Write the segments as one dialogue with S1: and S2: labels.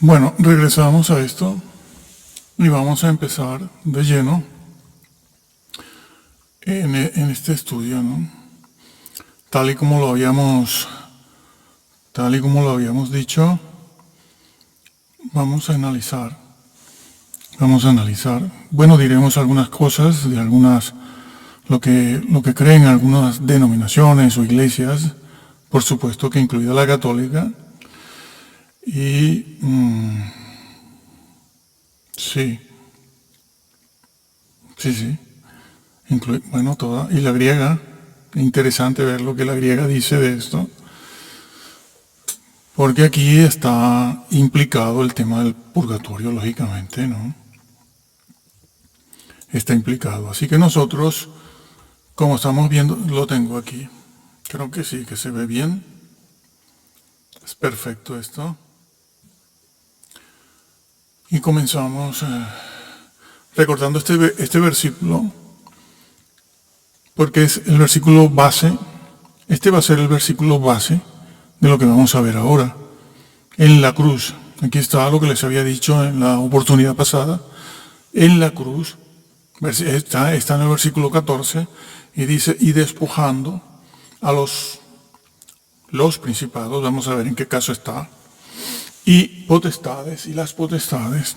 S1: Bueno, regresamos a esto y vamos a empezar de lleno en este estudio, ¿no? Tal y como lo habíamos dicho, vamos a analizar. Bueno, diremos algunas cosas de lo que creen algunas denominaciones o iglesias, por supuesto que incluida la católica. Y sí. Bueno, toda. Y la griega, interesante ver lo que la griega dice de esto, porque aquí está implicado el tema del purgatorio, lógicamente, ¿no? Está implicado. Así que nosotros, como estamos viendo, lo tengo aquí. Creo que sí, que se ve bien. Es perfecto esto. Y comenzamos recordando este versículo, porque es el versículo base. Este va a ser el versículo base de lo que vamos a ver ahora. En la cruz. Aquí está lo que les había dicho en la oportunidad pasada. En la cruz. Está en el versículo 14 y dice, y despojando a los principados, vamos a ver en qué caso está, y potestades, y las potestades,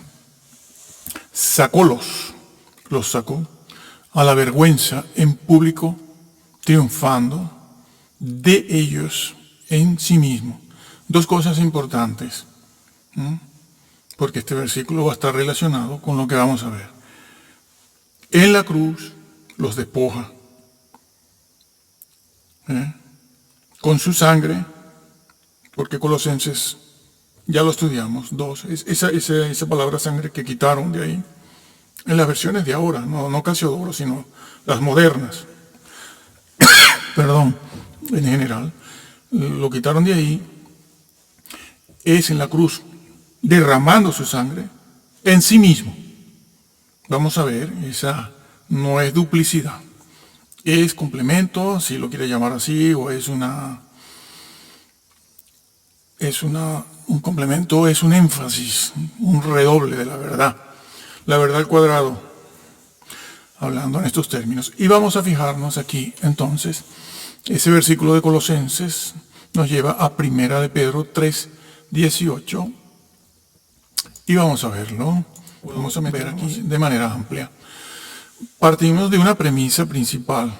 S1: los sacó a la vergüenza en público, triunfando de ellos en sí mismo. Dos cosas importantes, porque este versículo va a estar relacionado con lo que vamos a ver. En la cruz los despoja con su sangre, porque Colosenses, ya lo estudiamos, 2, esa palabra sangre que quitaron de ahí, en las versiones de ahora, no Casiodoro, sino las modernas, perdón, en general, lo quitaron de ahí, es en la cruz, derramando su sangre en sí mismo. Vamos a ver, esa no es duplicidad, es complemento, si lo quiere llamar así, o un complemento, es un énfasis, un redoble de la verdad al cuadrado, hablando en estos términos. Y vamos a fijarnos aquí, entonces, ese versículo de Colosenses nos lleva a Primera de Pedro 3:18, y vamos a verlo, vamos a meter aquí de manera amplia. Partimos de una premisa principal,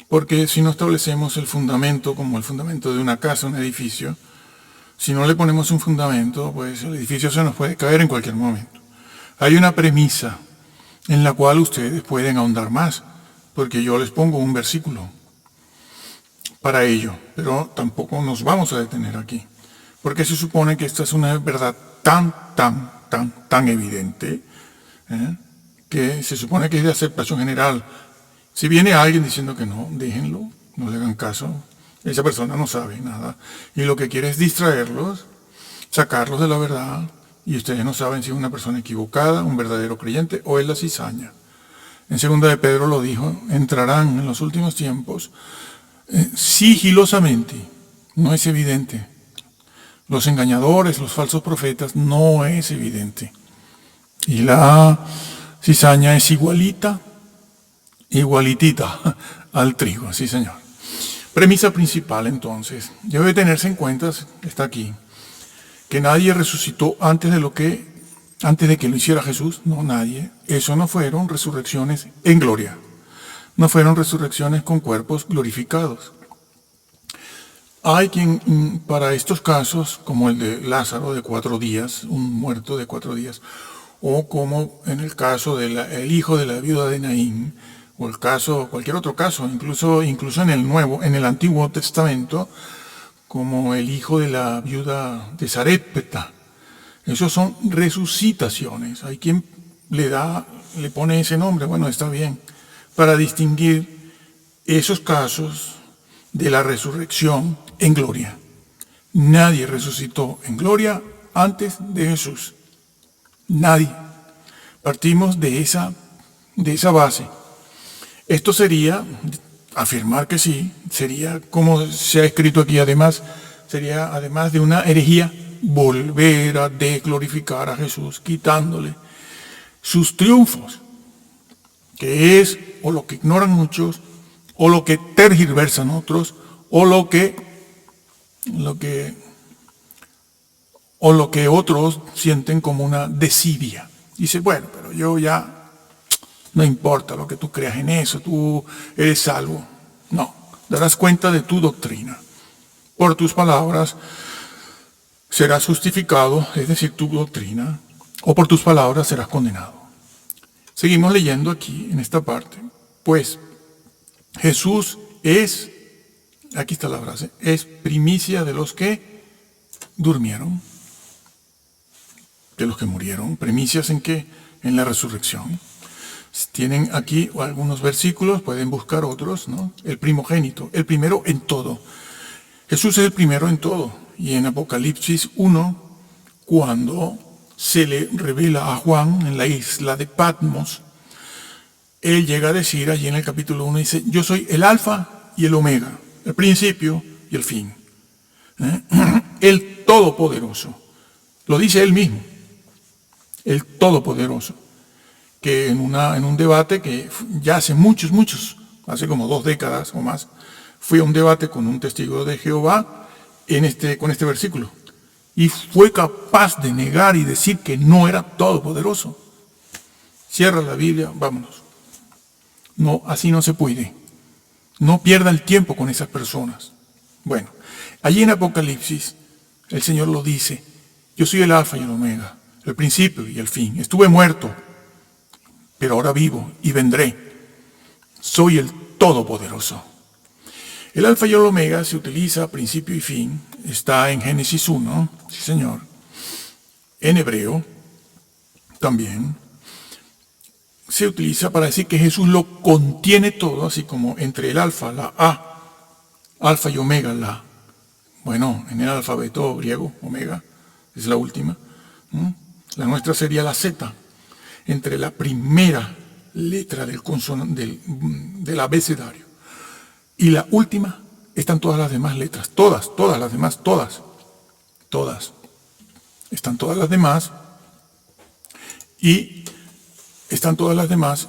S1: porque si no establecemos el fundamento como el fundamento de una casa, un edificio, si no le ponemos un fundamento, pues el edificio se nos puede caer en cualquier momento. Hay una premisa en la cual ustedes pueden ahondar más, porque yo les pongo un versículo para ello, pero tampoco nos vamos a detener aquí, porque se supone que esta es una verdad tan evidente, que se supone que es de aceptación general. Si viene alguien diciendo que no, déjenlo, no le hagan caso. Esa persona no sabe nada y lo que quiere es distraerlos, sacarlos de la verdad, y ustedes no saben si es una persona equivocada, un verdadero creyente o es la cizaña. En segunda de Pedro lo dijo, entrarán en los últimos tiempos sigilosamente, no es evidente. Los engañadores, los falsos profetas, no es evidente. Y la cizaña es igualitita al trigo, sí señor. Premisa principal entonces, debe tenerse en cuenta, está aquí, que nadie resucitó antes de que lo hiciera Jesús, no nadie. Eso no fueron resurrecciones en gloria, no fueron resurrecciones con cuerpos glorificados. Hay quien, para estos casos, como el de Lázaro de 4 días, un muerto de 4 días, o como en el caso del hijo de la viuda de Naín, o cualquier otro caso, incluso en el Antiguo Testamento, como el hijo de la viuda de Sarepta. Esos son resucitaciones. Hay quien le pone ese nombre, bueno, está bien, para distinguir esos casos de la resurrección en gloria. Nadie resucitó en gloria antes de Jesús. Nadie. Partimos de esa base. Esto sería, afirmar que sí, sería como se ha escrito aquí, además de una herejía volver a glorificar a Jesús, quitándole sus triunfos, que es o lo que ignoran muchos, o lo que tergiversan otros, o lo que otros sienten como una desidia. Dice, bueno, pero yo ya no importa lo que tú creas en eso, tú eres salvo. No, darás cuenta de tu doctrina. Por tus palabras serás justificado, es decir, tu doctrina, o por tus palabras serás condenado. Seguimos leyendo aquí en esta parte. Pues Jesús es, aquí está la frase, es primicia de los que durmieron, de los que murieron. ¿Primicias en qué? En la resurrección. Tienen aquí algunos versículos, pueden buscar otros, ¿no? El primogénito, el primero en todo. Jesús es el primero en todo. Y en Apocalipsis 1, cuando se le revela a Juan en la isla de Patmos, él llega a decir allí en el capítulo 1, dice, yo soy el alfa y el omega, el principio y el fin. El todopoderoso. Lo dice él mismo. El todopoderoso. Que en un debate que ya hace hace como 2 décadas o más, fui a un debate con un testigo de Jehová con este versículo. Y fue capaz de negar y decir que no era todopoderoso. Cierra la Biblia, vámonos. No, así no se puede. No pierda el tiempo con esas personas. Bueno, allí en Apocalipsis, el Señor lo dice, yo soy el alfa y el omega, el principio y el fin. Estuve muerto, pero ahora vivo y vendré. Soy el todopoderoso. El alfa y el omega se utiliza principio y fin. Está en Génesis 1, sí señor. En hebreo también se utiliza para decir que Jesús lo contiene todo, así como entre el alfa, la A, alfa y omega, la. Bueno, en el alfabeto griego, omega, es la última. La nuestra sería la Z. Entre la primera letra del abecedario y la última están todas las demás letras, todas las demás, todas. Están todas las demás y están todas las demás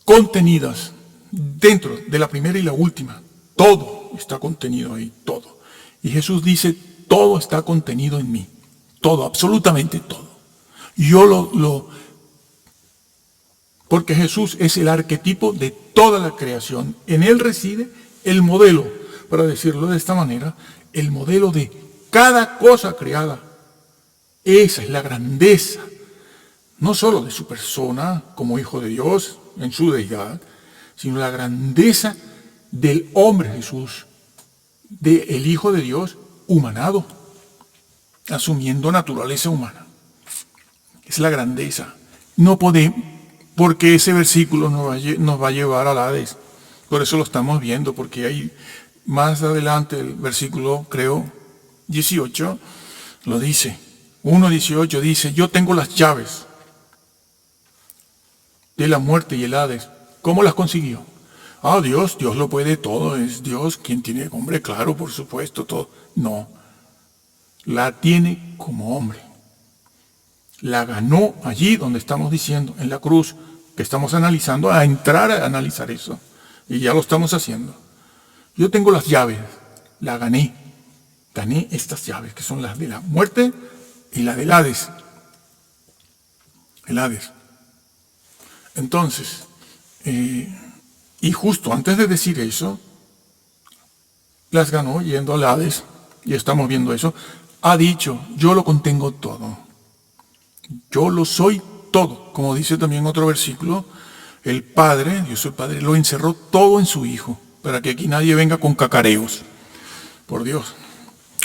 S1: contenidas dentro de la primera y la última. Todo está contenido ahí, todo. Y Jesús dice, todo está contenido en mí. Todo, absolutamente todo. Yo porque Jesús es el arquetipo de toda la creación. En Él reside el modelo, para decirlo de esta manera, el modelo de cada cosa creada. Esa es la grandeza, no solo de su persona como hijo de Dios, en su deidad, sino la grandeza del hombre Jesús, del Hijo de Dios humanado, asumiendo naturaleza humana. Es la grandeza. No podemos, porque ese versículo nos va a llevar al Hades. Por eso lo estamos viendo, porque hay más adelante el versículo, creo, 18, lo dice. 1:18 dice, yo tengo las llaves de la muerte y el Hades. ¿Cómo las consiguió? Dios lo puede todo, es Dios quien tiene, hombre, claro, por supuesto, todo. No, la tiene como hombre. La ganó allí donde estamos diciendo, en la cruz, que estamos analizando, a entrar a analizar eso. Y ya lo estamos haciendo. Yo tengo las llaves, la gané. Gané estas llaves, que son las de la muerte y la del Hades. El Hades. Entonces, y justo antes de decir eso, las ganó yendo al Hades, y estamos viendo eso, ha dicho, yo lo contengo todo. Yo lo soy todo. Como dice también otro versículo, el Padre, Dios el Padre, lo encerró todo en su Hijo, para que aquí nadie venga con cacareos. Por Dios.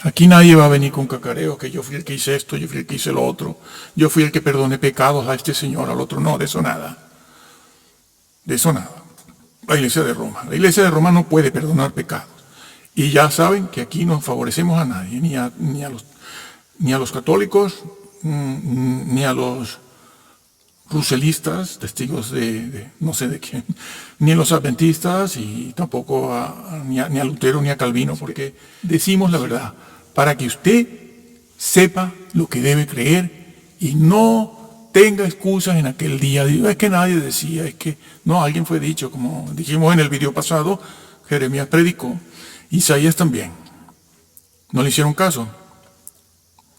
S1: Aquí nadie va a venir con cacareos, que yo fui el que hice esto, yo fui el que hice lo otro, yo fui el que perdoné pecados a este señor, al otro. No, de eso nada. De eso nada. La Iglesia de Roma. La Iglesia de Roma no puede perdonar pecados. Y ya saben que aquí no favorecemos a nadie, ni a los católicos, ni a los ruselistas, testigos de no sé de quién, ni a los adventistas y tampoco ni a Lutero ni a Calvino, porque decimos la verdad, para que usted sepa lo que debe creer y no tenga excusas en aquel día. Es que nadie decía, es que no, alguien fue dicho, como dijimos en el video pasado, Jeremías predicó, Isaías también. No le hicieron caso.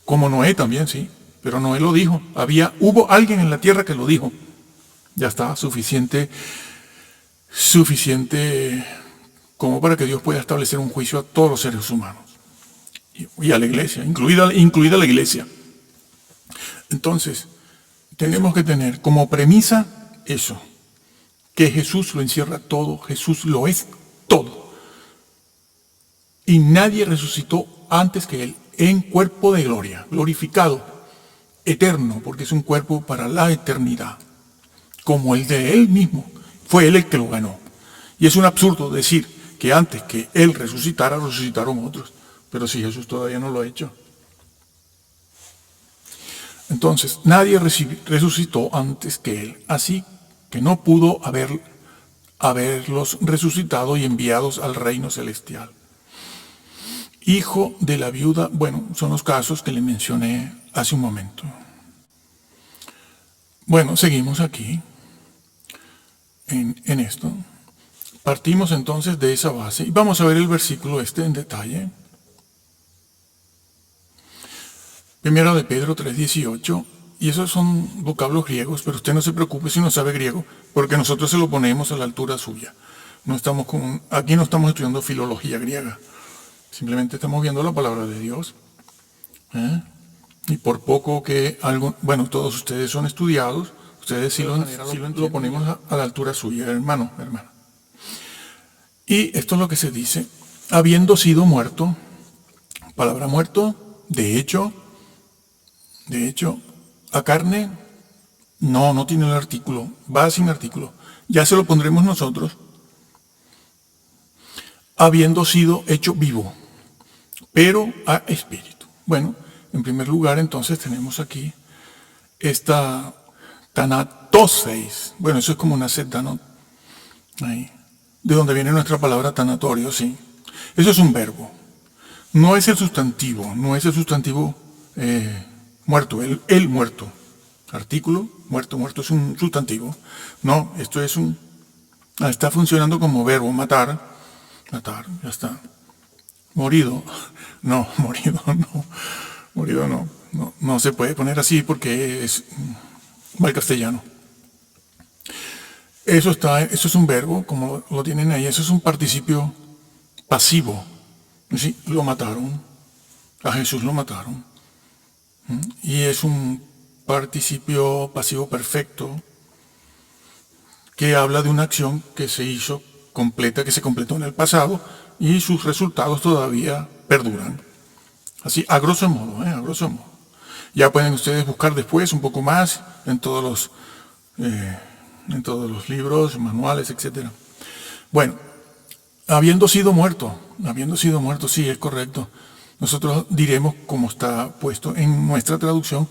S1: Como Noé también, sí, pero Noé lo dijo. Hubo alguien en la tierra que lo dijo. Ya está, suficiente como para que Dios pueda establecer un juicio a todos los seres humanos y a la iglesia, incluida la iglesia. Entonces, tenemos que tener como premisa eso, que Jesús lo encierra todo, Jesús lo es todo. Y nadie resucitó antes que Él, en cuerpo de gloria, glorificado, eterno, porque es un cuerpo para la eternidad, como el de Él mismo. Fue Él el que lo ganó. Y es un absurdo decir que antes que Él resucitara, resucitaron otros. Pero si Jesús todavía no lo ha hecho. Entonces, nadie resucitó antes que Él. Así que no pudo haberlos resucitado y enviados al reino celestial. Hijo de la viuda, bueno, son los casos que le mencioné hace un momento. Bueno, seguimos aquí en esto. Partimos entonces de esa base y vamos a ver el versículo en detalle. Primero de Pedro 3:18, y esos son vocablos griegos, pero usted no se preocupe si no sabe griego, porque nosotros se lo ponemos a la altura suya. Aquí no estamos estudiando filología griega, simplemente estamos viendo la palabra de Dios. Y por poco que bueno, todos ustedes son estudiados, ustedes sí lo ponemos a la altura suya, hermana. Y esto es lo que se dice, habiendo sido muerto, palabra muerto, de hecho, a carne, no tiene el artículo, va sin artículo, ya se lo pondremos nosotros, habiendo sido hecho vivo, pero a espíritu. Bueno, en primer lugar entonces tenemos aquí esta tanatoseis, bueno, eso es como una seta, ¿no? Ahí, de donde viene nuestra palabra tanatorio, sí. Eso es un verbo, no es el sustantivo, muerto, el muerto. Artículo, muerto es un sustantivo. No, esto es está funcionando como verbo, matar, ya está. Morido no, no se puede poner así porque es mal castellano. Eso es un verbo, como lo tienen ahí, eso es un participio pasivo. Sí, lo mataron, a Jesús lo mataron. Y es un participio pasivo perfecto que habla de una acción que se hizo completa, que se completó en el pasado y sus resultados todavía perduran. Así, a grosso modo. Ya pueden ustedes buscar después un poco más en todos los libros, manuales, etc. Bueno, habiendo sido muerto, sí, es correcto. Nosotros diremos, como está puesto en nuestra traducción,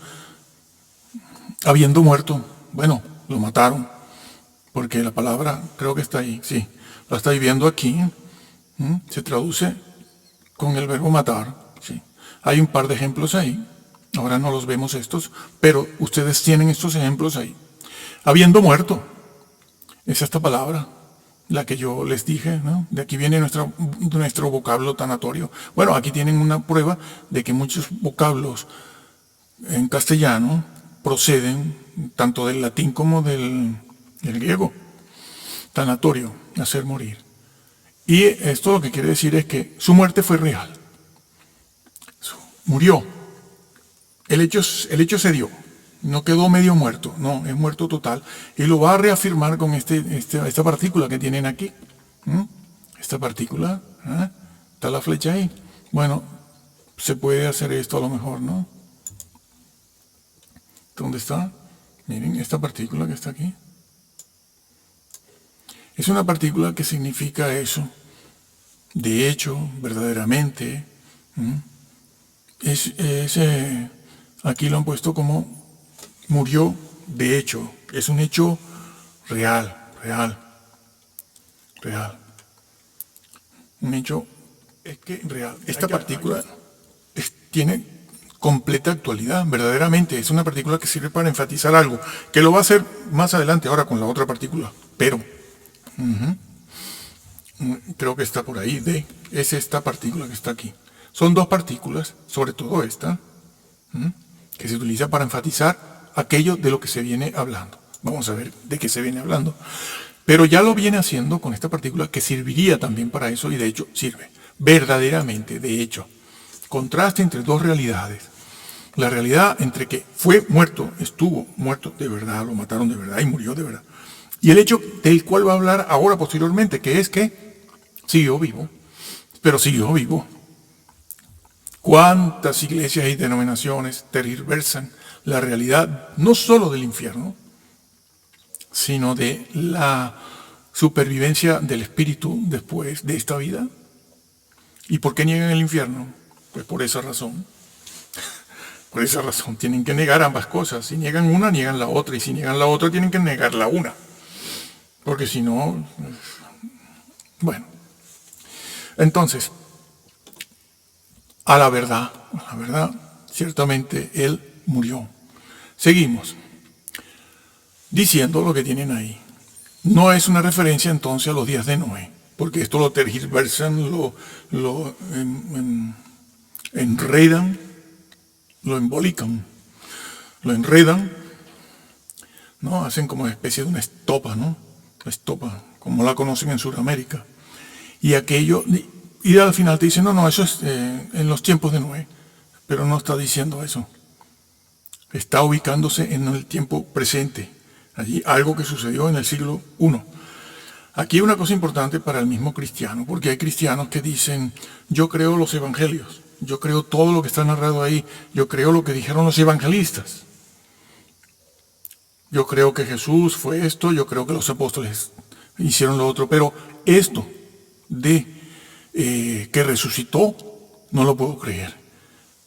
S1: habiendo muerto, bueno, lo mataron, porque la palabra creo que está ahí, sí, la estáis viendo aquí, se traduce con el verbo matar, sí. Hay un par de ejemplos ahí, ahora no los vemos estos, pero ustedes tienen estos ejemplos ahí. Habiendo muerto, es esta palabra, la que yo les dije, ¿no? De aquí viene nuestro vocablo tanatorio. Bueno, aquí tienen una prueba de que muchos vocablos en castellano proceden tanto del latín como del griego. Tanatorio, hacer morir. Y esto lo que quiere decir es que su muerte fue real. Murió. El hecho se dio. No quedó medio muerto, no, es muerto total. Y lo va a reafirmar con esta partícula que tienen aquí. Esta partícula, está la flecha ahí. Bueno, se puede hacer esto a lo mejor, ¿no? ¿Dónde está? Miren, esta partícula que está aquí. Es una partícula que significa eso. De hecho, verdaderamente. Aquí lo han puesto como murió de hecho, es un hecho real. Un hecho es que real. Esta partícula tiene completa actualidad, verdaderamente. Es una partícula que sirve para enfatizar algo, que lo va a hacer más adelante ahora con la otra partícula. Pero, creo que está por ahí, es esta partícula que está aquí. Son dos partículas, sobre todo esta, que se utiliza para enfatizar aquello de lo que se viene hablando. Vamos a ver de qué se viene hablando. Pero ya lo viene haciendo con esta partícula que serviría también para eso, y de hecho sirve. Verdaderamente, de hecho. Contraste entre dos realidades. La realidad entre que fue muerto, estuvo muerto de verdad, lo mataron de verdad y murió de verdad. Y el hecho del cual va a hablar ahora posteriormente, que es que siguió vivo, pero siguió vivo. ¿Cuántas iglesias y denominaciones tergiversan la realidad no solo del infierno, sino de la supervivencia del espíritu después de esta vida? ¿Y por qué niegan el infierno? Pues por esa razón. Por esa razón tienen que negar ambas cosas. Si niegan una, niegan la otra. Y si niegan la otra, tienen que negar la una. Porque si no, bueno. Entonces, a la verdad, ciertamente Él murió. Seguimos diciendo lo que tienen ahí. No es una referencia entonces a los días de Noé, porque esto lo tergiversan, lo enredan, lo embolican, lo enredan, ¿no? Hacen como una especie de una estopa, ¿no? La estopa, como la conocen en Sudamérica. Y aquello, y al final te dicen, no, eso es en los tiempos de Noé, pero no está diciendo eso. Está ubicándose en el tiempo presente, allí algo que sucedió en el siglo I. Aquí hay una cosa importante para el mismo cristiano, porque hay cristianos que dicen, yo creo los evangelios, yo creo todo lo que está narrado ahí, yo creo lo que dijeron los evangelistas. Yo creo que Jesús fue esto, yo creo que los apóstoles hicieron lo otro, pero esto de que resucitó, no lo puedo creer.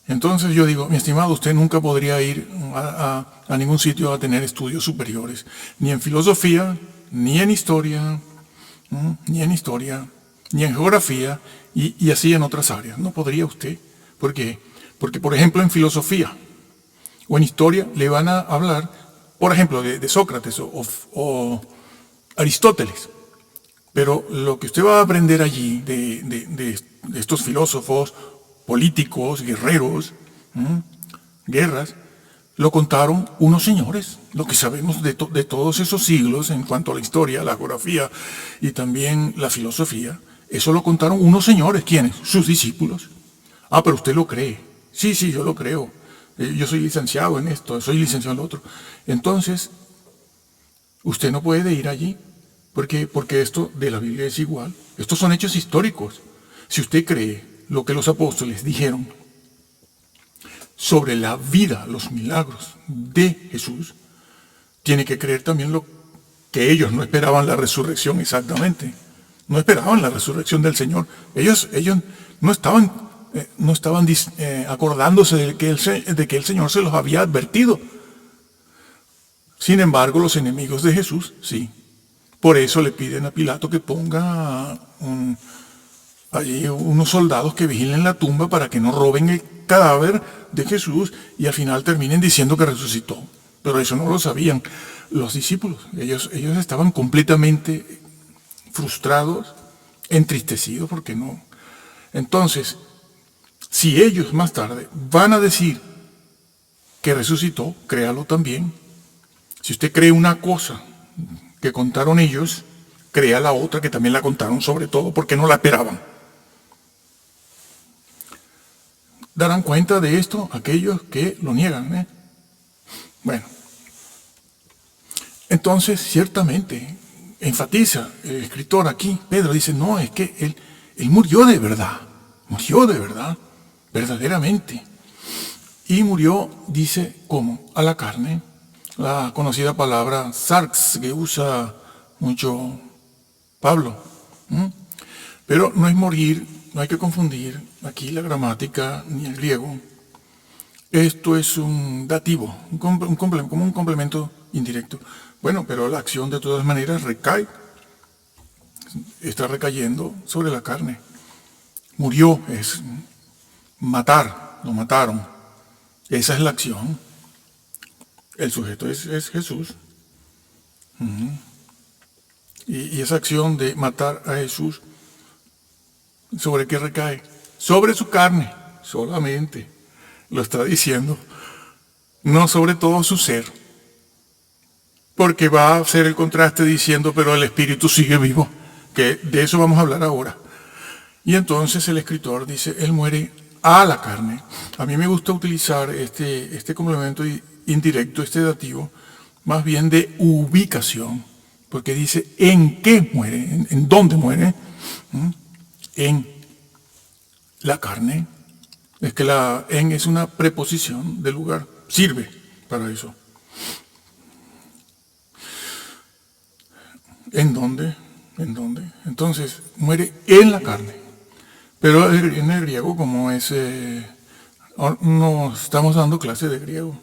S1: Entonces yo digo, mi estimado, usted nunca podría ir a ningún sitio a tener estudios superiores, ni en filosofía, ni en historia, ni en geografía, y así en otras áreas. No podría usted. ¿Por qué? Porque, por ejemplo, en filosofía o en historia le van a hablar, por ejemplo, de Sócrates o Aristóteles. Pero lo que usted va a aprender allí de estos filósofos, políticos, guerreros, guerras, lo contaron unos señores. Lo que sabemos de todos esos siglos en cuanto a la historia, la geografía y también la filosofía, eso lo contaron unos señores. ¿Quiénes? Sus discípulos. Ah, pero usted lo cree. Sí, yo lo creo. Yo soy licenciado en esto, soy licenciado en lo otro. Entonces, usted no puede ir allí. Porque esto de la Biblia es igual. Estos son hechos históricos. Si usted cree lo que los apóstoles dijeron sobre la vida, los milagros de Jesús, tiene que creer también lo que ellos no esperaban la resurrección exactamente. No esperaban la resurrección del Señor. Ellos no estaban acordándose de que el Señor se los había advertido. Sin embargo, los enemigos de Jesús, sí. Por eso le piden a Pilato que ponga allí unos soldados que vigilen la tumba para que no roben el cadáver de Jesús y al final terminen diciendo que resucitó. Pero eso no lo sabían los discípulos. Ellos estaban completamente frustrados, entristecidos, porque no. Entonces, si ellos más tarde van a decir que resucitó, créalo también. Si usted cree una cosa que contaron ellos, crea la otra que también la contaron, sobre todo porque no la esperaban. ¿Darán cuenta de esto aquellos que lo niegan? Bueno, entonces ciertamente enfatiza el escritor aquí, Pedro dice, no, es que él murió de verdad, verdaderamente. Y murió, dice, ¿cómo? A la carne. La conocida palabra sarx que usa mucho Pablo. Pero no es morir, no hay que confundir aquí la gramática ni el griego. Esto es un dativo, como un complemento indirecto. Bueno, pero la acción de todas maneras recae, está recayendo sobre la carne. Murió es matar, lo mataron. Esa es la acción. El sujeto es Jesús. Y esa acción de matar a Jesús, ¿sobre qué recae? Sobre su carne, solamente. Lo está diciendo. No sobre todo su ser. Porque va a hacer el contraste diciendo, pero el espíritu sigue vivo. Que de eso vamos a hablar ahora. Y entonces el escritor dice, él muere a la carne. A mí me gusta utilizar este complemento indirecto, este dativo, más bien de ubicación, porque dice en qué muere, en dónde muere, en la carne. Es que la en es una preposición de lugar, sirve para eso. ¿En dónde? ¿En dónde? Entonces, muere en la carne. Pero en el griego, como es, no estamos dando clase de griego,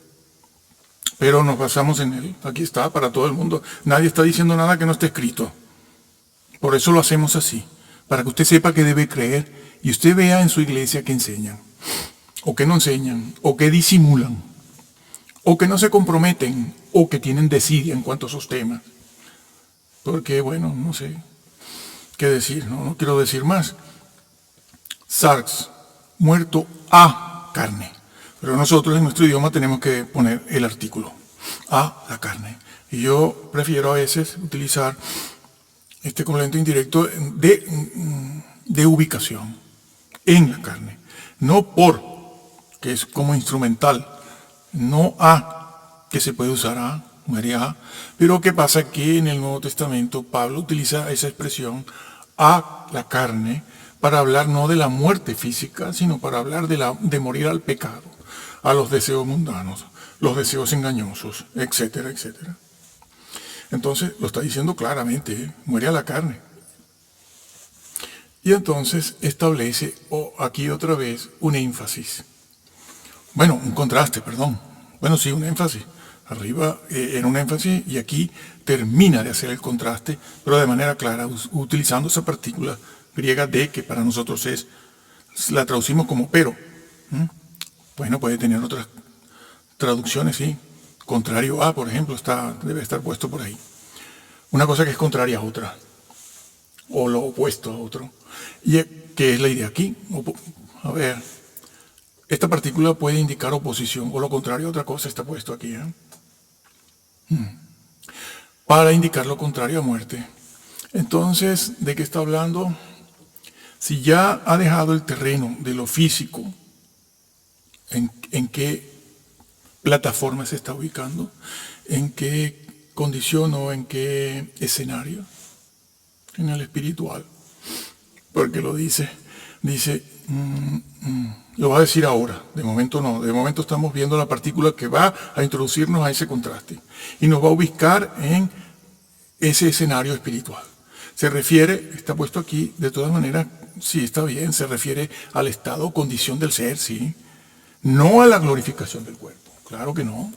S1: pero nos basamos en él. Aquí está para todo el mundo. Nadie está diciendo nada que no esté escrito. Por eso lo hacemos así, para que usted sepa que debe creer y usted vea en su iglesia que enseñan, o que no enseñan, o que disimulan, o que no se comprometen, o que tienen desidia en cuanto a esos temas. Porque, bueno, no sé qué decir, no quiero decir más. Sarx, muerto a carne. Pero nosotros en nuestro idioma tenemos que poner el artículo, a la carne. Y yo prefiero a veces utilizar este complemento indirecto de ubicación, en la carne. No por, que es como instrumental, no a, que se puede usar a, muere a. Pero ¿qué pasa? Que en el Nuevo Testamento Pablo utiliza esa expresión a la carne para hablar no de la muerte física, sino para hablar de morir al pecado, a los deseos mundanos, los deseos engañosos, etcétera, etcétera. Entonces lo está diciendo claramente, muere a la carne. Y entonces establece aquí otra vez un énfasis. Bueno, un contraste, perdón. Bueno, sí, un énfasis. Arriba en un énfasis y aquí termina de hacer el contraste, pero de manera clara, utilizando esa partícula griega de, que para nosotros la traducimos como pero. Bueno, puede tener otras traducciones, sí. Contrario a, por ejemplo, debe estar puesto por ahí. Una cosa que es contraria a otra, o lo opuesto a otro. ¿Y qué es la idea aquí? A ver, esta partícula puede indicar oposición, o lo contrario a otra cosa está puesto aquí. Para indicar lo contrario a muerte. Entonces, ¿de qué está hablando? Si ya ha dejado el terreno de lo físico, ¿en qué plataforma se está ubicando? ¿En qué condición o en qué escenario? En el espiritual. Porque lo dice, lo va a decir ahora, de momento no, de momento estamos viendo la partícula que va a introducirnos a ese contraste y nos va a ubicar en ese escenario espiritual. Se refiere, está puesto aquí, de todas maneras, sí, está bien, se refiere al estado o condición del ser, sí. No a la glorificación del cuerpo, claro que no.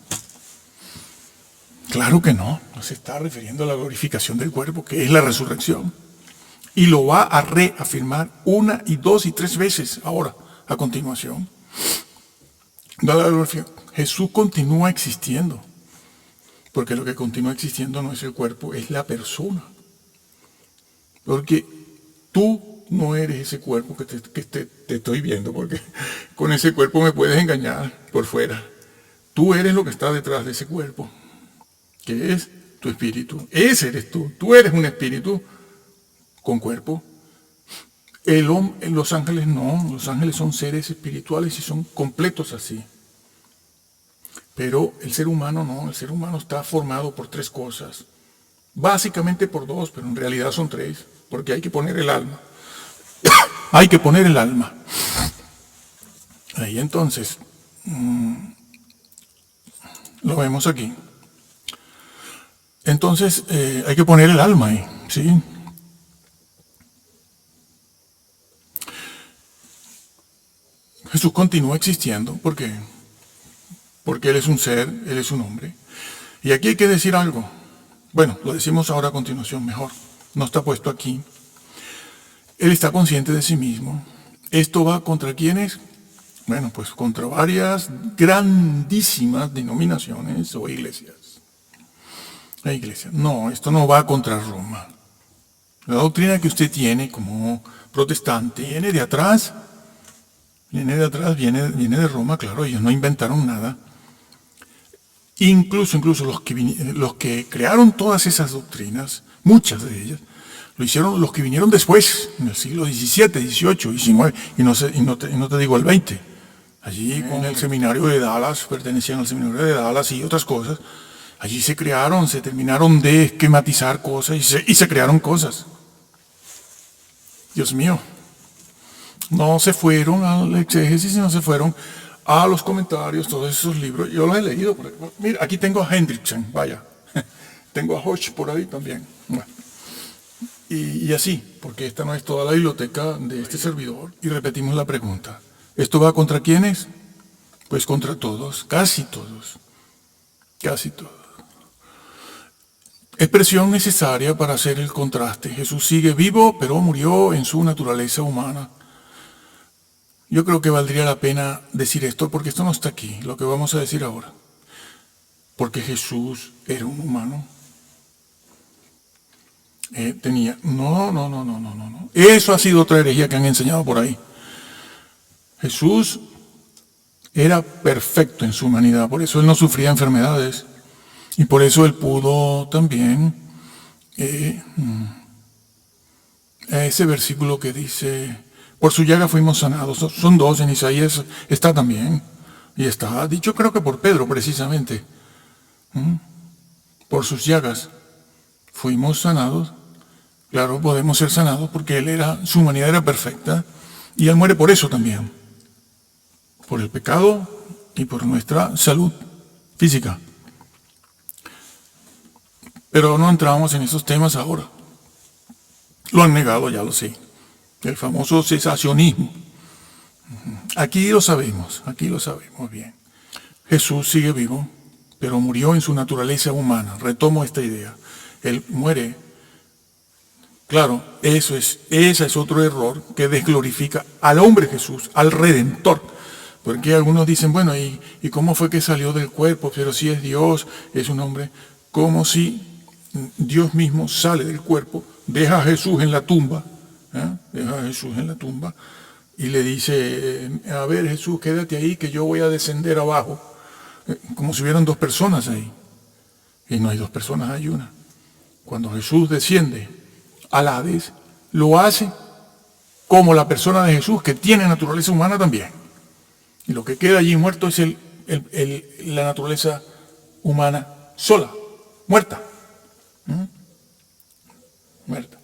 S1: Claro que no, no se está refiriendo a la glorificación del cuerpo, que es la resurrección. Y lo va a reafirmar 1 y 2 y 3 veces ahora, a continuación. Jesús continúa existiendo, porque lo que continúa existiendo no es el cuerpo, es la persona. Porque tú no eres ese cuerpo que te estoy viendo, porque con ese cuerpo me puedes engañar por fuera. Tú eres lo que está detrás de ese cuerpo, que es tu espíritu. Ese eres tú. Tú eres un espíritu con cuerpo. Los ángeles no. Los ángeles son seres espirituales y son completos así. Pero el ser humano no. El ser humano está formado por 3 cosas. Básicamente por 2, pero en realidad son 3, porque hay que poner el alma. Hay que poner el alma. Ahí entonces, lo vemos aquí. Entonces, hay que poner el alma ahí, ¿sí? Jesús continúa existiendo, ¿por qué? Porque Él es un ser, Él es un hombre. Y aquí hay que decir algo. Bueno, lo decimos ahora a continuación mejor. No está puesto aquí. Él está consciente de sí mismo. Esto va contra quiénes? Bueno, pues contra varias grandísimas denominaciones o iglesias. La iglesia. No, esto no va contra Roma. La doctrina que usted tiene como protestante viene de atrás. Viene de Roma, claro, ellos no inventaron nada. Incluso los que crearon todas esas doctrinas, muchas de ellas, lo hicieron los que vinieron después, en el siglo XVII, XVIII, XIX, y no te digo el XX. Allí con el seminario de Dallas, pertenecían al seminario de Dallas y otras cosas. Allí se terminaron de esquematizar cosas y se crearon cosas. Dios mío. No se fueron al exégesis, no se fueron a los comentarios, todos esos libros. Yo los he leído. Mira, aquí tengo a Hendrickson, vaya. Tengo a Hodge por ahí también. Bueno. Y así, porque esta no es toda la biblioteca de este servidor. Y repetimos la pregunta. ¿Esto va contra quiénes? Pues contra todos, casi todos. Casi todos. Expresión necesaria para hacer el contraste. Jesús sigue vivo, pero murió en su naturaleza humana. Yo creo que valdría la pena decir esto, porque esto no está aquí, lo que vamos a decir ahora. Porque Jesús era un humano. No. Eso ha sido otra herejía que han enseñado por ahí. Jesús era perfecto en su humanidad, por eso él no sufría enfermedades. Y por eso él pudo también, ese versículo que dice, por su llaga fuimos sanados. Son dos, en Isaías está también. Y está dicho creo que por Pedro precisamente. Por sus llagas fuimos sanados. Claro, podemos ser sanados porque su humanidad era perfecta. Y él muere por eso también. Por el pecado y por nuestra salud física. Pero no entramos en esos temas ahora. Lo han negado, ya lo sé. El famoso cesacionismo. Aquí lo sabemos bien. Jesús sigue vivo, pero murió en su naturaleza humana. Retomo esta idea. Él muere. Claro, ese es otro error que desglorifica al hombre Jesús, al Redentor. Porque algunos dicen, bueno, ¿y cómo fue que salió del cuerpo? Pero si es Dios, es un hombre. Como si Dios mismo sale del cuerpo, deja a Jesús en la tumba, y le dice, a ver Jesús, quédate ahí que yo voy a descender abajo, como si hubieran dos personas ahí. Y no hay dos personas, hay una. Cuando Jesús desciende al Hades, lo hace como la persona de Jesús, que tiene naturaleza humana también. Y lo que queda allí muerto es la naturaleza humana sola, muerta. Muerta.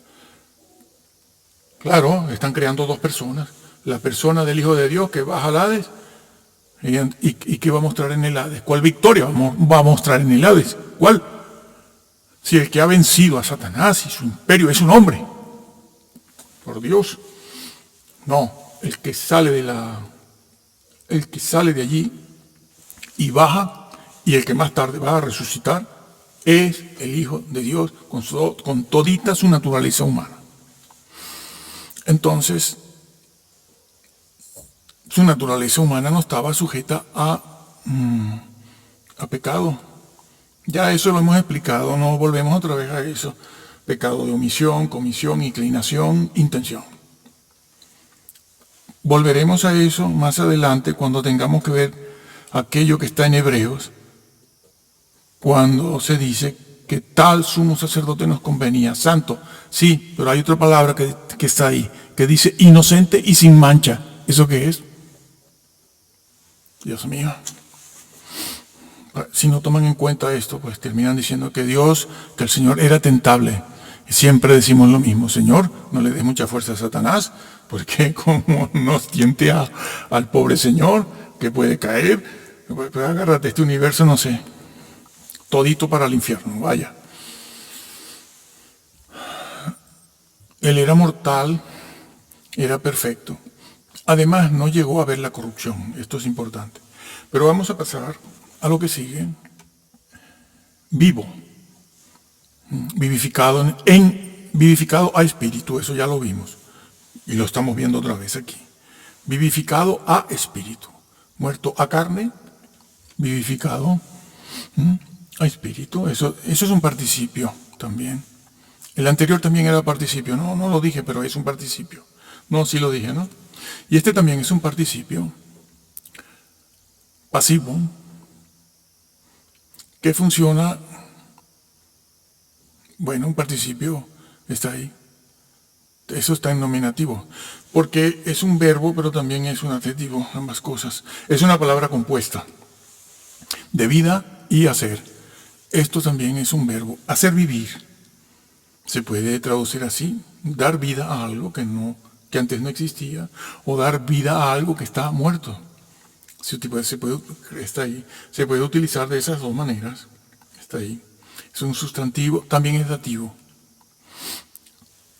S1: Claro, están creando dos personas. La persona del Hijo de Dios que baja al Hades y ¿qué va a mostrar en el Hades? ¿Cuál victoria va a mostrar en el Hades? ¿Cuál? Si el que ha vencido a Satanás y su imperio es un hombre. Por Dios. No, el que sale de allí y baja, y el que más tarde va a resucitar, es el Hijo de Dios con todita su naturaleza humana. Entonces, su naturaleza humana no estaba sujeta a pecado. Ya eso lo hemos explicado, no volvemos otra vez a eso. Pecado de omisión, comisión, inclinación, intención. Volveremos a eso más adelante cuando tengamos que ver aquello que está en Hebreos, cuando se dice que tal sumo sacerdote nos convenía, santo, sí, pero hay otra palabra que está ahí, que dice inocente y sin mancha. ¿Eso qué es? Dios mío. Si no toman en cuenta esto, pues terminan diciendo que el Señor era tentable. Y siempre decimos lo mismo, Señor, no le des mucha fuerza a Satanás, porque como nos tiente al pobre Señor, que puede caer, pues agárrate este universo, no sé, todito para el infierno, vaya. Él era mortal, era perfecto. Además, no llegó a ver la corrupción, esto es importante. Pero vamos a pasar a lo que sigue. Vivo, vivificado vivificado a espíritu, eso ya lo vimos. Y lo estamos viendo otra vez aquí. vivificado a espíritu. Muerto a carne, vivificado a espíritu. Eso es un participio también. El anterior también era participio. No lo dije, pero es un participio. No, sí lo dije, ¿no? Y este también es un participio pasivo que funciona, bueno, un participio está ahí. Eso está en nominativo, porque es un verbo, pero también es un adjetivo, ambas cosas. Es una palabra compuesta de vida y hacer. Esto también es un verbo, hacer vivir. Se puede traducir así, dar vida a algo que antes no existía, o dar vida a algo que está muerto. Está ahí. Se puede utilizar de esas dos maneras. Está ahí. Es un sustantivo, también es dativo.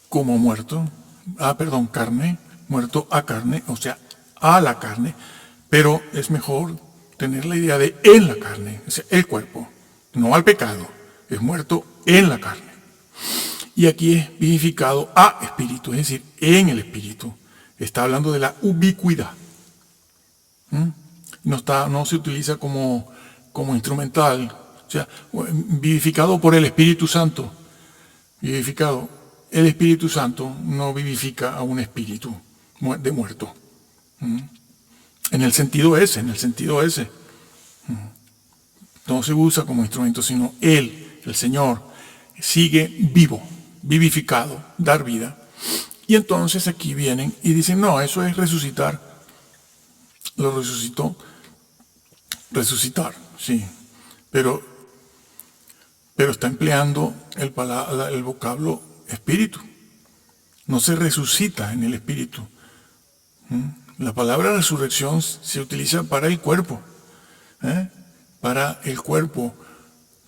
S1: Como muerto, carne, muerto a carne, o sea, a la carne, pero es mejor tener la idea de en la carne, o sea, el cuerpo, no al pecado, es muerto en la carne. Y aquí es vivificado a espíritu, es decir, en el espíritu. Está hablando de la ubicuidad. No se utiliza como instrumental, o sea, vivificado por el Espíritu Santo. Vivificado. El Espíritu Santo no vivifica a un espíritu de muerto. En el sentido ese. No se usa como instrumento, sino Él, el Señor, sigue vivo, vivificado, dar vida. Y entonces aquí vienen y dicen, no, eso es resucitar. Lo resucitó. Resucitar, sí. Pero está empleando el vocablo espíritu. No se resucita en el espíritu. La palabra resurrección se utiliza para el cuerpo. Para el cuerpo,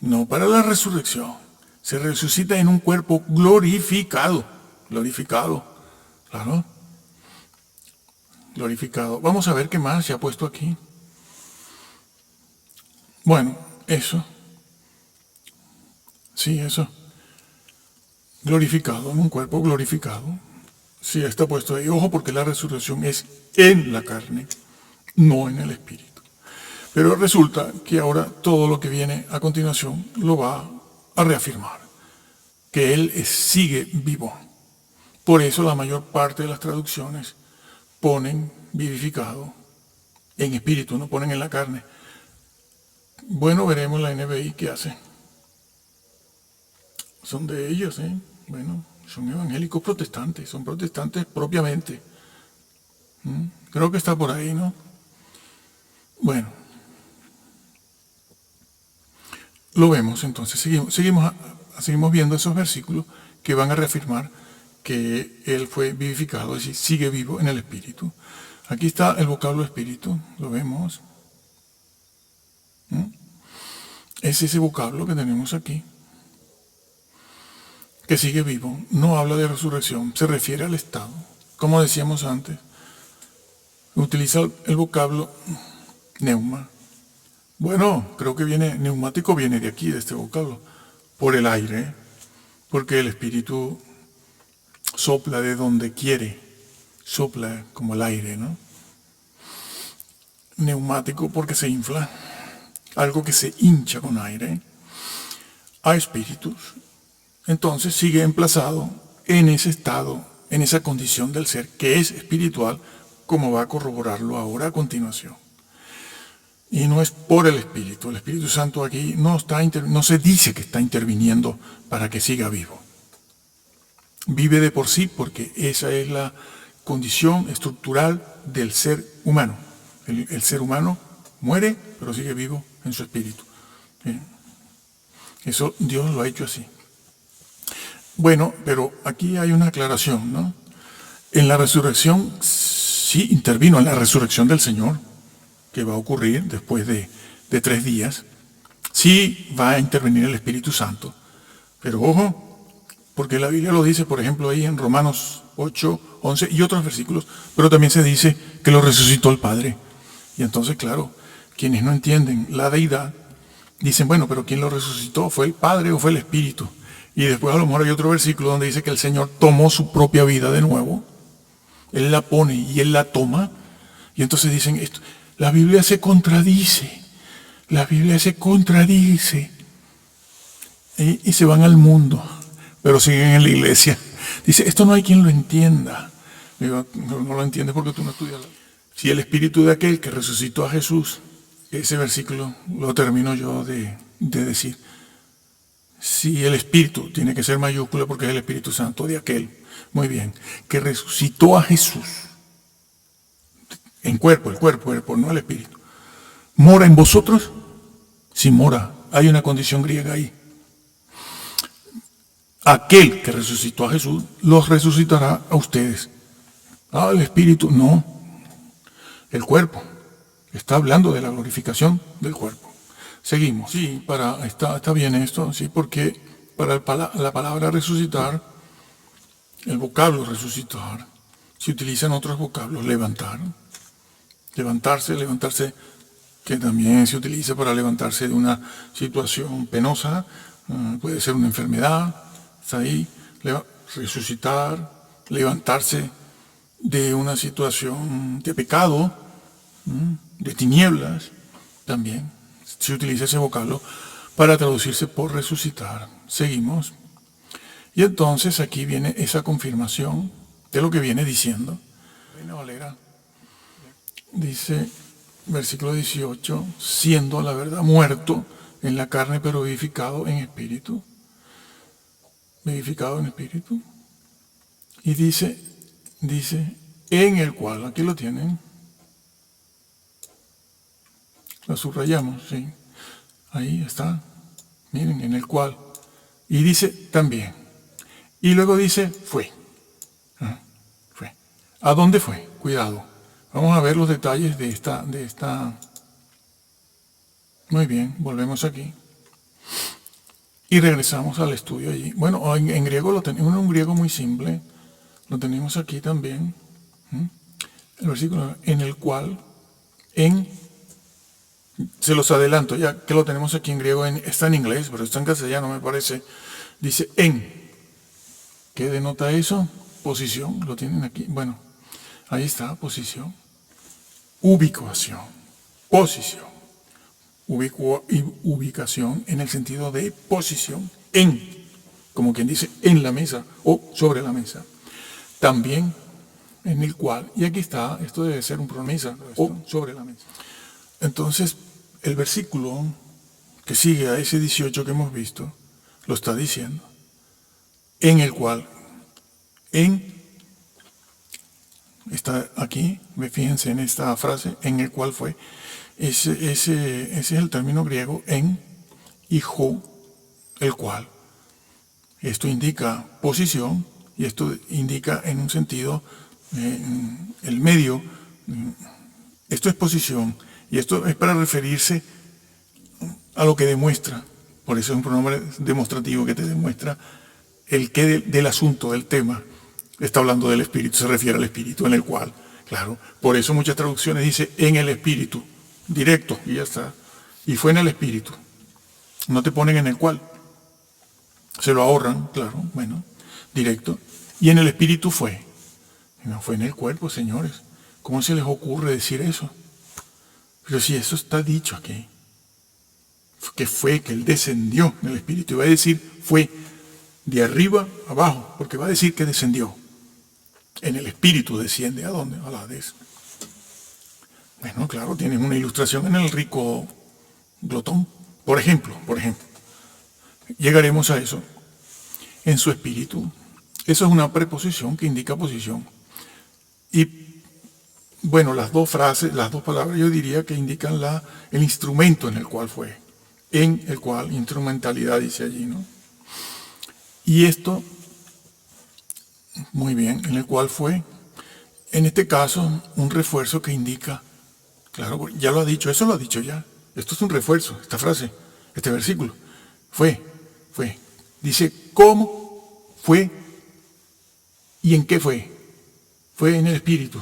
S1: no para la resurrección. Se resucita en un cuerpo glorificado. Glorificado, claro. Glorificado. Vamos a ver qué más se ha puesto aquí. Bueno, eso. Sí, eso. Glorificado, en un cuerpo glorificado. Sí, está puesto ahí. Ojo, porque la resurrección es en la carne, no en el espíritu. Pero resulta que ahora todo lo que viene a continuación lo va a reafirmar. Que Él sigue vivo. Por eso la mayor parte de las traducciones ponen vivificado en espíritu, no ponen en la carne. Bueno, veremos la NBI qué hace. Son de ellos, ¿eh? Bueno, son evangélicos protestantes, son protestantes propiamente. Creo que está por ahí, ¿no? Bueno. Lo vemos entonces. Seguimos viendo esos versículos que van a reafirmar que Él fue vivificado, es decir, sigue vivo en el Espíritu. Aquí está el vocablo Espíritu, lo vemos. Es ese vocablo que tenemos aquí, que sigue vivo. No habla de resurrección, se refiere al estado. Como decíamos antes, utiliza el vocablo neuma. Bueno, creo que neumático viene de aquí, de este vocablo, por el aire, porque el Espíritu sopla de donde quiere, sopla como el aire, ¿no? Neumático porque se infla, algo que se hincha con aire, a espíritus. Entonces sigue emplazado en ese estado, en esa condición del ser que es espiritual, como va a corroborarlo ahora a continuación. Y no es por el Espíritu Santo aquí no se dice que está interviniendo para que siga vivo. Vive de por sí porque esa es la condición estructural del ser humano. El ser humano muere, pero sigue vivo en su espíritu. Eso Dios lo ha hecho así. Bueno, pero aquí hay una aclaración, ¿no? En la resurrección, sí intervino en la resurrección del Señor, que va a ocurrir después de 3 días. Sí va a intervenir el Espíritu Santo. Pero ojo, porque la Biblia lo dice, por ejemplo, ahí en Romanos 8, 11 y otros versículos, pero también se dice que lo resucitó el Padre. Y entonces, claro, quienes no entienden la deidad, dicen, bueno, pero ¿quién lo resucitó? ¿Fue el Padre o fue el Espíritu? Y después a lo mejor hay otro versículo donde dice que el Señor tomó su propia vida de nuevo. Él la pone y Él la toma Y entonces dicen esto, la Biblia se contradice, la Biblia se contradice. Y se van al mundo, pero siguen en la iglesia. Dice, esto no hay quien lo entienda. Digo, no lo entiendes porque tú no estudias. Si el espíritu de aquel que resucitó a Jesús, ese versículo lo termino yo de decir. Si el espíritu tiene que ser mayúscula porque es el Espíritu Santo de aquel, muy bien, que resucitó a Jesús en cuerpo, el cuerpo, no el espíritu. ¿Mora en vosotros? Sí, mora. Hay una condición griega ahí. Aquel que resucitó a Jesús los resucitará a ustedes. El espíritu, no. El cuerpo. Está hablando de la glorificación del cuerpo. Seguimos. Sí, está bien esto, sí, porque para la palabra resucitar, el vocablo resucitar, se utilizan otros vocablos, levantar. Levantarse, que también se utiliza para levantarse de una situación penosa, puede ser una enfermedad, está ahí, resucitar, levantarse de una situación de pecado, de tinieblas, también se utiliza ese vocablo para traducirse por resucitar. Seguimos. Y entonces aquí viene esa confirmación de lo que viene diciendo. Reina Valera dice, versículo 18, siendo a la verdad muerto en la carne, pero vivificado en espíritu. Vivificado en espíritu. Y dice, en el cual, aquí lo tienen, lo subrayamos, sí, ahí está, miren, en el cual, y dice también, y luego dice, fue. ¿A dónde fue? Cuidado, vamos a ver los detalles de esta. Muy bien, volvemos aquí. Y regresamos al estudio allí. Bueno, en griego lo tenemos, un griego muy simple. Lo tenemos aquí también. El versículo en el cual, se los adelanto, ya que lo tenemos aquí en griego, está en inglés, pero está en castellano me parece. Dice en. ¿Qué denota eso? Posición, lo tienen aquí. Bueno, ahí está, posición. Ubicación. Posición. Ubicación en el sentido de posición, como quien dice, en la mesa o sobre la mesa. También en el cual, y aquí está, esto debe ser un promesa, o sobre la mesa. Entonces, el versículo que sigue a ese 18 que hemos visto, lo está diciendo. En el cual, está aquí, fíjense en esta frase, en el cual fue. Ese es el término griego en hijo, el cual. Esto indica posición y esto indica en un sentido el medio. Esto es posición y esto es para referirse a lo que demuestra. Por eso es un pronombre demostrativo que te demuestra el qué del asunto, del tema. Está hablando del espíritu, se refiere al espíritu en el cual. Claro, por eso muchas traducciones dice en el espíritu. Directo, y ya está. Y fue en el espíritu. No te ponen en el cual. Se lo ahorran, claro, bueno, directo. Y en el espíritu fue. No fue en el cuerpo, señores. ¿Cómo se les ocurre decir eso? Pero si eso está dicho aquí. Que él descendió en el espíritu. Y va a decir, fue de arriba abajo, porque va a decir que descendió. En el espíritu desciende. ¿A dónde? A la Hades. Bueno, claro, tienen una ilustración en el rico glotón. Por ejemplo, llegaremos a eso. En su espíritu. Eso es una preposición que indica posición. Y, bueno, las dos frases, las dos palabras, yo diría que indican el instrumento en el cual fue. En el cual, instrumentalidad dice allí, ¿no? Y esto, muy bien, en el cual fue, en este caso, un refuerzo que indica. Claro, ya lo ha dicho, eso lo ha dicho ya. Esto es un refuerzo, esta frase, este versículo. Fue. Dice, ¿cómo fue y en qué fue? Fue en el espíritu.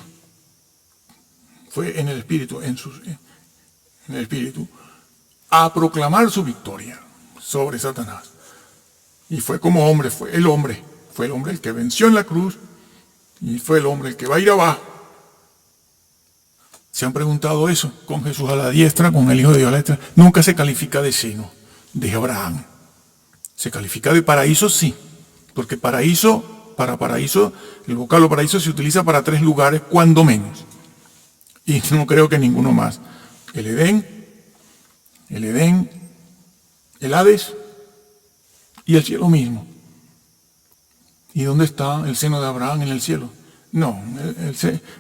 S1: Fue en el espíritu, en el espíritu, a proclamar su victoria sobre Satanás. Y fue como hombre, fue el hombre el que venció en la cruz y fue el hombre el que va a ir abajo. ¿Se han preguntado eso? Con Jesús a la diestra, con el Hijo de Dios a la diestra. Nunca se califica de seno de Abraham. Se califica de paraíso, sí. Porque paraíso, para paraíso, el vocablo paraíso se utiliza para 3 lugares, cuando menos. Y no creo que ninguno más. El Edén, el Hades y el cielo mismo. ¿Y dónde está el seno de Abraham en el cielo? No,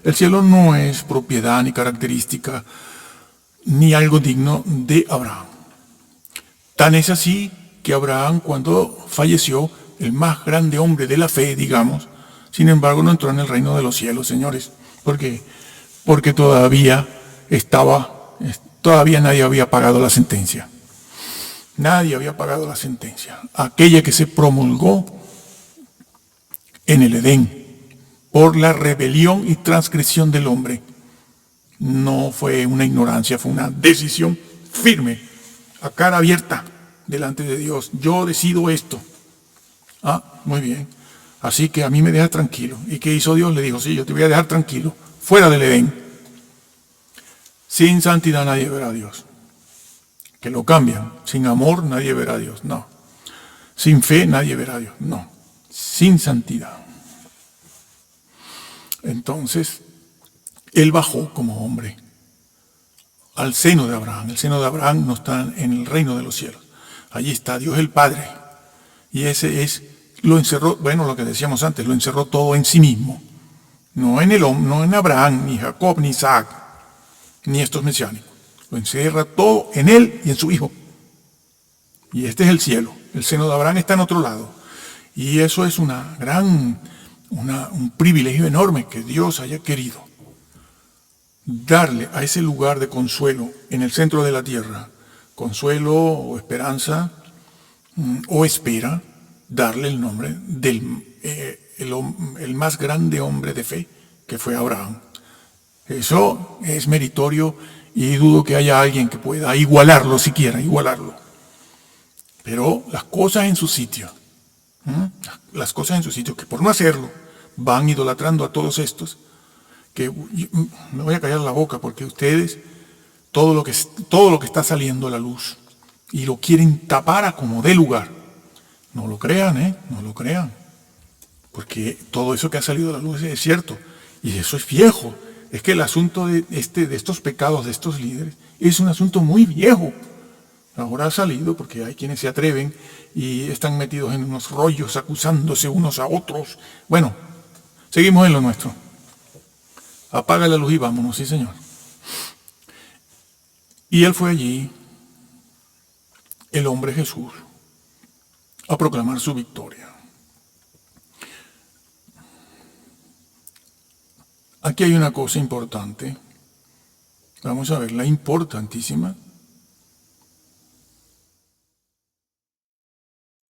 S1: el cielo no es propiedad ni característica ni algo digno de Abraham. Tan es así que Abraham, cuando falleció, el más grande hombre de la fe, digamos, sin embargo no entró en el reino de los cielos, señores. ¿Por qué? Porque todavía nadie había pagado la sentencia. Nadie había pagado la sentencia. Aquella que se promulgó en el Edén por la rebelión y transgresión del hombre. No fue una ignorancia, fue una decisión firme, a cara abierta, delante de Dios. Yo decido esto. Muy bien. Así que a mí me deja tranquilo. ¿Y qué hizo Dios? Le dijo, sí, yo te voy a dejar tranquilo, fuera del Edén. Sin santidad nadie verá a Dios. Que lo cambian. Sin amor nadie verá a Dios. No. Sin fe nadie verá a Dios. No. Sin santidad. Entonces, él bajó como hombre al seno de Abraham. El seno de Abraham no está en el reino de los cielos. Allí está Dios el Padre. Y lo encerró, bueno, lo que decíamos antes, lo encerró todo en sí mismo. No en Abraham, ni Jacob, ni Isaac, ni estos mesiánicos. Lo encierra todo en él y en su hijo. Y este es el cielo. El seno de Abraham está en otro lado. Y eso es un privilegio enorme que Dios haya querido darle a ese lugar de consuelo en el centro de la tierra, consuelo o esperanza o espera, darle el nombre del el más grande hombre de fe que fue Abraham. Eso es meritorio y dudo que haya alguien que pueda igualarlo, siquiera igualarlo. Pero las cosas en su sitio, que por no hacerlo van idolatrando a todos estos, que me voy a callar la boca porque ustedes, todo lo que está saliendo a la luz y lo quieren tapar a como dé lugar. No lo crean, no lo crean. Porque todo eso que ha salido a la luz es cierto. Y eso es viejo. Es que el asunto de estos pecados de estos líderes es un asunto muy viejo. Ahora ha salido porque hay quienes se atreven y están metidos en unos rollos acusándose unos a otros. Bueno, seguimos en lo nuestro. Apaga la luz y vámonos, sí señor. Y él fue allí, el hombre Jesús, a proclamar su victoria. Aquí hay una cosa importante. Vamos a verla, importantísima.